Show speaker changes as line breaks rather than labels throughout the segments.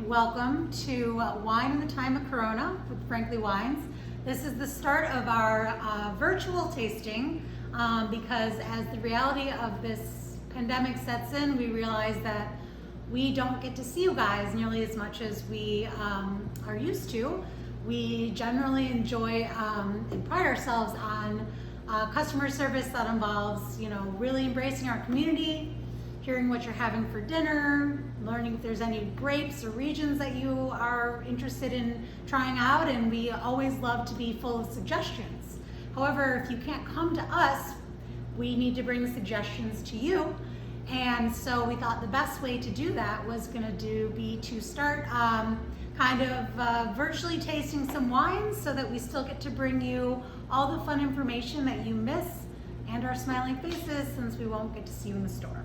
welcome to Wine in the Time of Corona with Frankly Wines. This is the start of our virtual tasting because as the reality of this pandemic sets in, we realize that we don't get to see you guys nearly as much as we are used to. We generally enjoy and pride ourselves on customer service that involves, really embracing our community, hearing what you're having for dinner, learning if there's any grapes or regions that you are interested in trying out, and we always love to be full of suggestions. However, if you can't come to us, we need to bring suggestions to you. And so we thought the best way to do that was going to start virtually tasting some wines so that we still get to bring you all the fun information that you miss and our smiling faces since we won't get to see you in the store.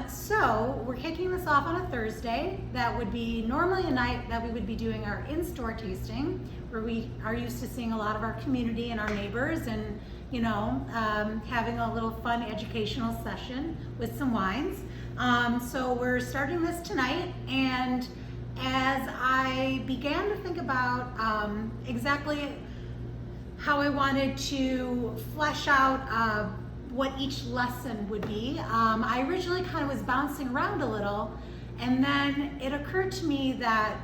So we're kicking this off on a Thursday. That would be normally a night that we would be doing our in-store tasting, where we are used to seeing a lot of our community and our neighbors and having a little fun educational session with some wines. So we're starting this tonight, and as I began to think about exactly how I wanted to flesh out what each lesson would be, I originally kind of was bouncing around a little, and then it occurred to me that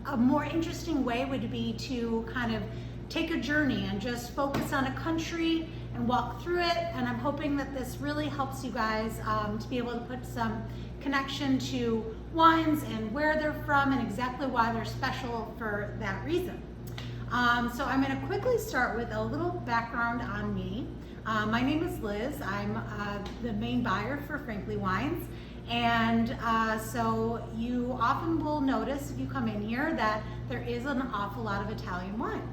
a more interesting way would be to kind of take a journey and just focus on a country and walk through it. And I'm hoping that this really helps you guys to be able to put some connection to wines and where they're from and exactly why they're special for that reason. So I'm going to quickly start with a little background on me. My name is Liz. I'm the main buyer for Frankly Wines. And so you often will notice if you come in here that there is an awful lot of Italian wine.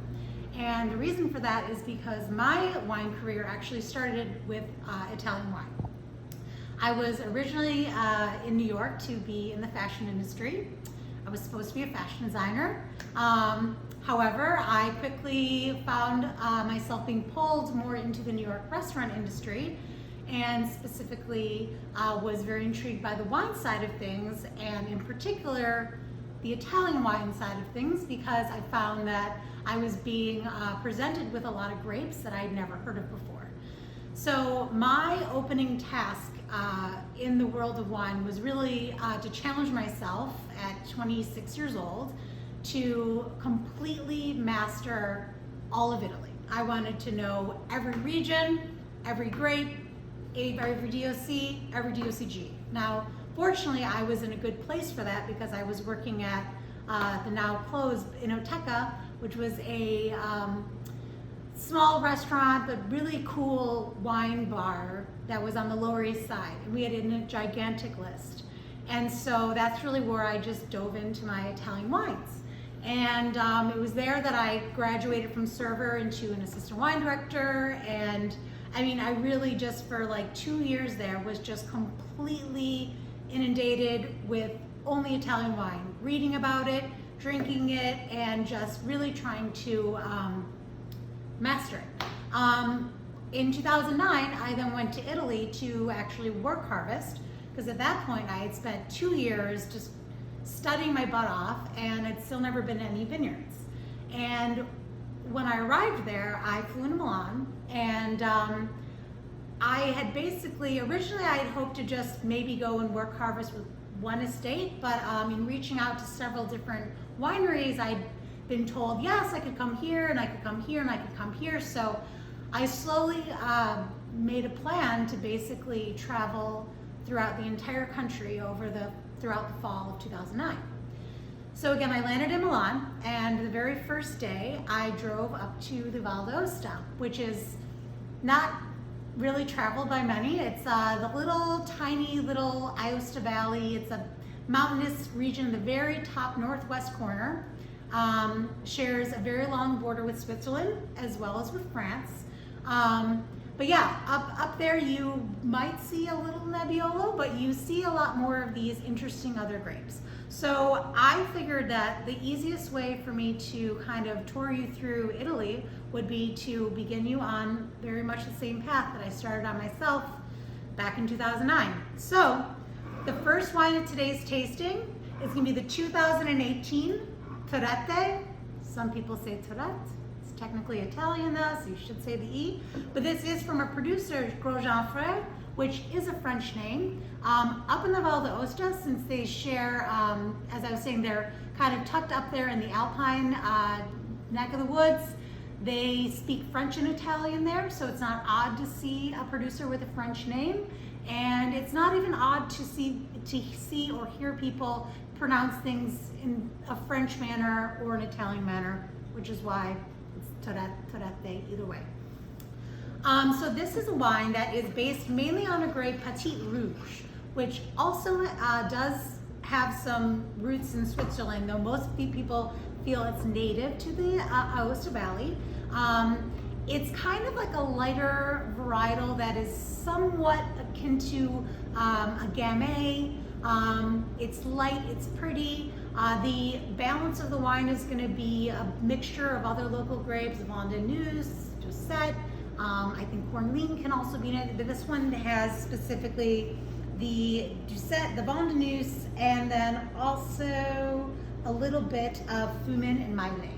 And the reason for that is because my wine career actually started with Italian wine. I was originally in New York to be in the fashion industry. I was supposed to be a fashion designer. However, I quickly found myself being pulled more into the New York restaurant industry, and specifically was very intrigued by the wine side of things, and in particular the Italian wine side of things, because I found that I was being presented with a lot of grapes that I'd never heard of before. So my opening task in the world of wine was really to challenge myself at 26 years old to completely master all of Italy. I wanted to know every region, every grape, every DOC, every DOCG. Now, fortunately, I was in a good place for that because I was working at the now closed Inoteca, which was a small restaurant but really cool wine bar that was on the Lower East Side, and we had a gigantic list. And so that's really where I just dove into my Italian wines. And it was there that I graduated from server into an assistant wine director. And I mean, I really just for like 2 years there was just completely inundated with only Italian wine, reading about it, drinking it, and just really trying to master it. In 2009, I then went to Italy to actually work harvest, because at that point I had spent 2 years just studying my butt off, and I'd still never been to any vineyards. And when I arrived there, I flew into Milan, and I had basically, originally I had hoped to just maybe go and work harvest with one estate, but in reaching out to several different wineries, I'd been told, yes, I could come here, and I could come here, and I could come here. So I slowly made a plan to basically travel throughout the entire country throughout the fall of 2009. So again, I landed in Milan, and the very first day I drove up to the Val d'Aosta, which is not really traveled by many. It's the tiny little Aosta Valley. It's a mountainous region in the very top northwest corner. Shares a very long border with Switzerland as well as with France. But yeah, up there you might see a little Nebbiolo, but you see a lot more of these interesting other grapes. So I figured that the easiest way for me to kind of tour you through Italy would be to begin you on very much the same path that I started on myself back in 2009. So the first wine of today's tasting It's gonna be the 2018 Torrette. Some people say Torrette. It's technically Italian though, so you should say the E. But this is from a producer, Grosjean Frères, which is a French name. Up in the Val d'Aosta, since they share, as I was saying, they're kind of tucked up there in the Alpine neck of the woods. They speak French and Italian there, so it's not odd to see a producer with a French name. And it's not even odd to see or hear people pronounce things in a French manner or an Italian manner, which is why it's Torrette either way. So this is a wine that is based mainly on a grape Petit Rouge, which also does have some roots in Switzerland, though most people feel it's native to the Aosta Valley. It's kind of like a lighter varietal that is somewhat akin to a Gamay. It's light, it's pretty. The balance of the wine is going to be a mixture of other local grapes, Vendanus, Doucet. I think Cornline can also be in it, but this one has specifically the Doucet, the Vendanus, and then also a little bit of Fumin and Maillet.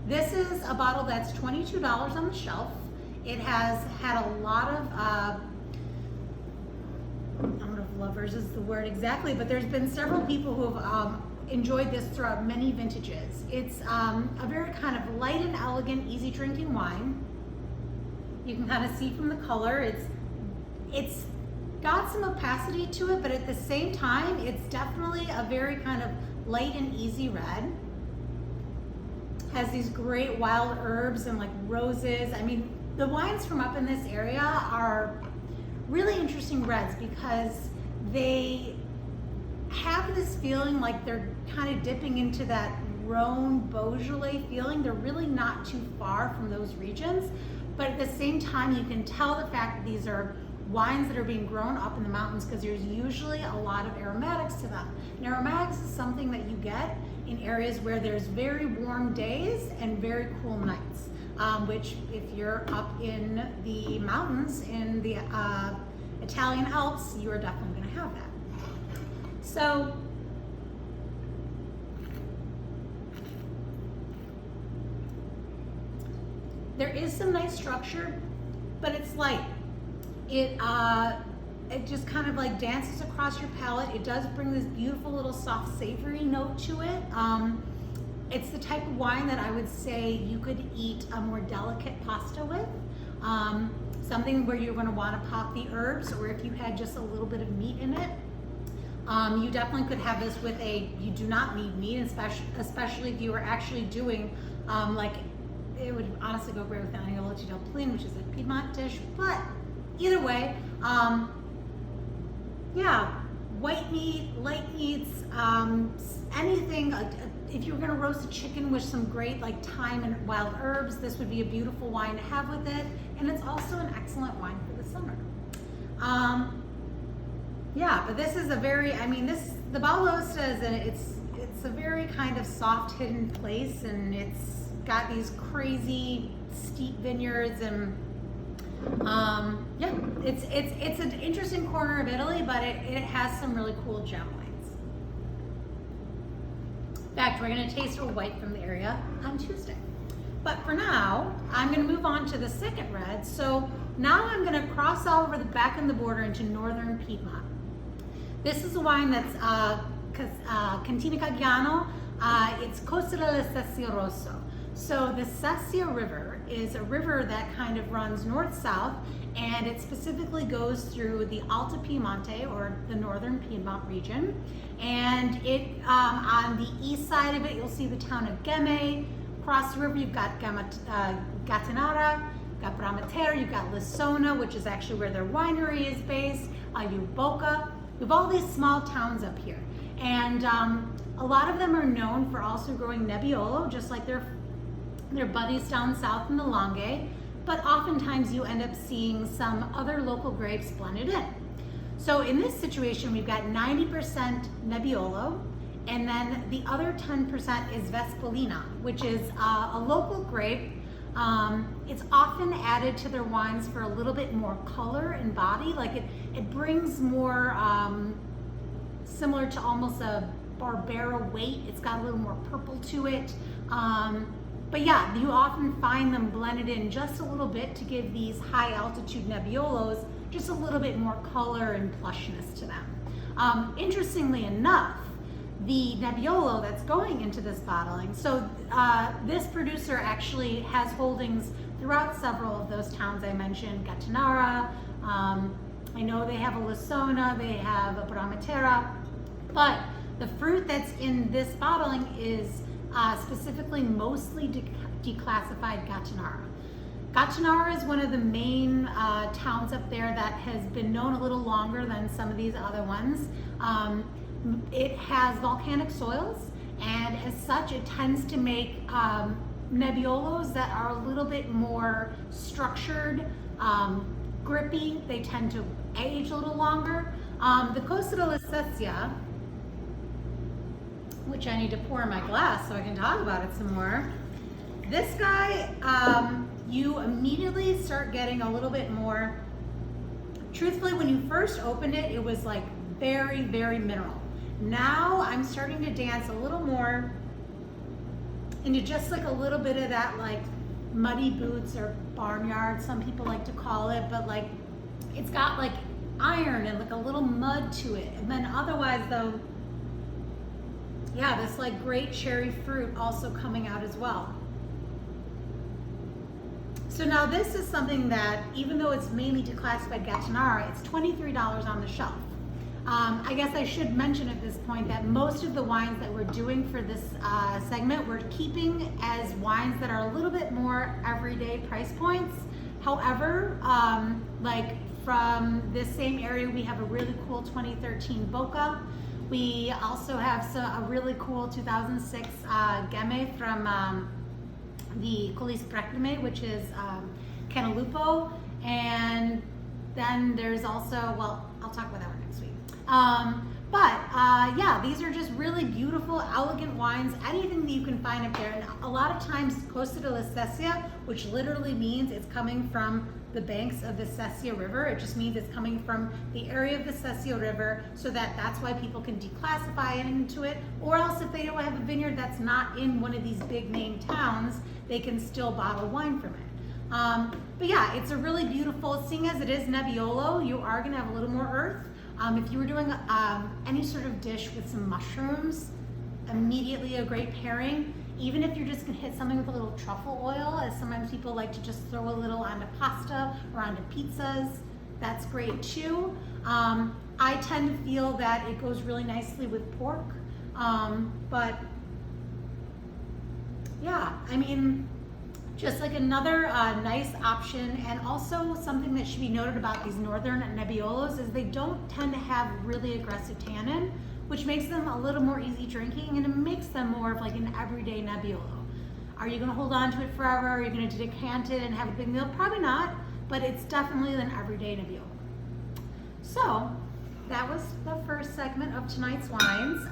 This is a bottle that's $22 on the shelf. It has had a lot of, I don't know if lovers is the word exactly, but there's been several people who have enjoyed this throughout many vintages. It's a very kind of light and elegant, easy drinking wine. You can kind of see from the color, it's got some opacity to it, but at the same time, it's definitely a very kind of light and easy red. Has these great wild herbs and like roses. I mean, the wines from up in this area are really interesting reds because they have this feeling like they're kind of dipping into that Rhone Beaujolais feeling. They're really not too far from those regions, but at the same time, you can tell the fact that these are wines that are being grown up in the mountains because there's usually a lot of aromatics to them. And aromatics is something that you get in areas where there's very warm days and very cool nights, which if you're up in the mountains in the Italian Alps, you are definitely going to have that. So there is some nice structure, but it's light. It just kind of like dances across your palate. It does bring this beautiful little soft savory note to it. It's the type of wine that I would say you could eat a more delicate pasta with. Something where you're going to want to pop the herbs, or if you had just a little bit of meat in it. You definitely could have this with you do not need meat, especially if you were actually doing it would honestly go great with an agnolotti del Plin, which is a Piedmont dish, but either way, yeah, white meat, light meats, anything. If you were going to roast a chicken with some great like thyme and wild herbs, this would be a beautiful wine to have with it, and it's also an excellent wine for the summer. Yeah, but this is a very, the Val d'Aosta it's a very kind of soft hidden place, and it's got these crazy steep vineyards, and yeah, it's an interesting corner of Italy, but it has some really cool gem wines. In fact, we're going to taste a white from the area on Tuesday. But for now, I'm going to move on to the second red. So now I'm going to cross all over the back of the border into northern Piedmont. This is a wine that's Cantina Gaggiano. It's Coste della Sesia. So the Sesia River is a river that kind of runs north-south, and it specifically goes through the Alta Piemonte, or the northern Piedmont region. And it on the east side of it, you'll see the town of Gemme. Across the river, you've got Gattinara, you've got Bramatera, you've got Lissona, which is actually where their winery is based. Boca. You have all these small towns up here, and a lot of them are known for also growing Nebbiolo, just like their buddies down south in the Langhe, but oftentimes you end up seeing some other local grapes blended in. So in this situation, we've got 90% Nebbiolo, and then the other 10% is Vespolina, which is a local grape. It's often added to their wines for a little bit more color and body, like it brings more similar to almost a Barbera weight. It's got a little more purple to it. But yeah, you often find them blended in just a little bit to give these high altitude Nebbiolos just a little bit more color and plushness to them. Interestingly enough, the Nebbiolo that's going into this bottling, so this producer actually has holdings throughout several of those towns I mentioned, Gattinara, I know they have a Lissona, they have a Bramatera, but the fruit that's in this bottling is specifically mostly declassified Gattinara. Gattinara is one of the main towns up there that has been known a little longer than some of these other ones. It has volcanic soils, and as such it tends to make Nebbiolos that are a little bit more structured, grippy. They tend to age a little longer. The Coste della Sesia, which I need to pour in my glass so I can talk about it some more. This guy, you immediately start getting a little bit more, truthfully, when you first opened it, it was like very, very mineral. Now I'm starting to dance a little more into just like a little bit of that like muddy boots or barnyard, some people like to call it, but like it's got like iron and like a little mud to it. And then otherwise though, yeah, this like great cherry fruit also coming out as well. So now this is something that, even though it's mainly declassified Gattinara, it's $23 on the shelf. I guess I should mention at this point that most of the wines that we're doing for this segment, we're keeping as wines that are a little bit more everyday price points. However, like from this same area, we have a really cool 2013 Boca. We also have a really cool 2006 Gemme from the Colis Preclime, which is Cantalupo. And then there's also, well, I'll talk about that one next week. Yeah, these are just really beautiful, elegant wines, anything that you can find up there. And a lot of times, Coste della Sesia, which literally means it's coming from the banks of the Sesia River. It just means it's coming from the area of the Sesia River, so that's why people can declassify it into it. Or else if they don't have a vineyard that's not in one of these big name towns, they can still bottle wine from it. But yeah, it's a really beautiful, seeing as it is Nebbiolo, you are gonna have a little more earth. If you were doing any sort of dish with some mushrooms, immediately a great pairing. Even if you're just gonna hit something with a little truffle oil, as sometimes people like to just throw a little onto pasta or onto pizzas, that's great too. I tend to feel that it goes really nicely with pork, but yeah, I mean, just like another nice option. And also something that should be noted about these northern Nebbiolos is they don't tend to have really aggressive tannin, which makes them a little more easy drinking, and it makes them more of like an everyday Nebbiolo. Are you gonna hold on to it forever? Are you gonna decant it and have a big meal? Probably not, but it's definitely an everyday Nebbiolo. So that was the first segment of tonight's wines.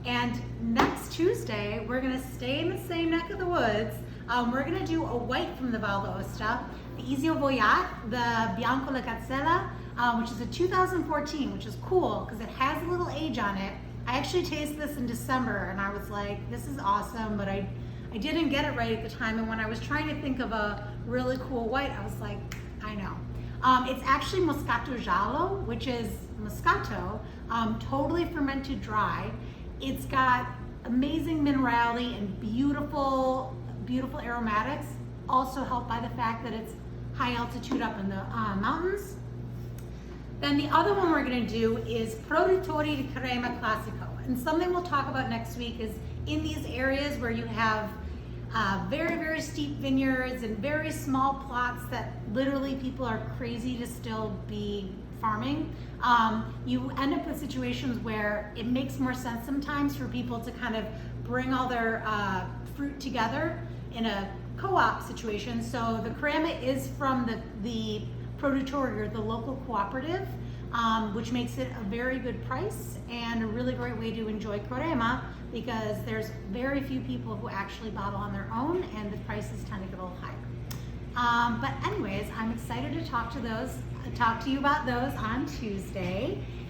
And next Tuesday, we're gonna stay in the same neck of the woods. We're gonna do a white from the Val d'Aosta, the Isio Voyat, the Bianco La Gazzella, which is a 2014, which is cool because it has a little age on it. I actually tasted this in December and I was like, this is awesome, but I didn't get it right at the time. And when I was trying to think of a really cool white, I was like, I know. It's actually Moscato Giallo, which is Moscato, totally fermented dry. It's got amazing minerality and beautiful aromatics, also helped by the fact that it's high altitude up in the mountains. Then the other one we're gonna do is Produttori di Crema Classico. And something we'll talk about next week is in these areas where you have very, very steep vineyards and very small plots that literally people are crazy to still be farming, you end up with situations where it makes more sense sometimes for people to kind of bring all their fruit together in a co-op situation. So the crema is from the produttori, or the local cooperative, which makes it a very good price and a really great way to enjoy crema, because there's very few people who actually bottle on their own and the prices tend to get a little higher. But anyways, I'm excited to talk to you about those on Tuesday.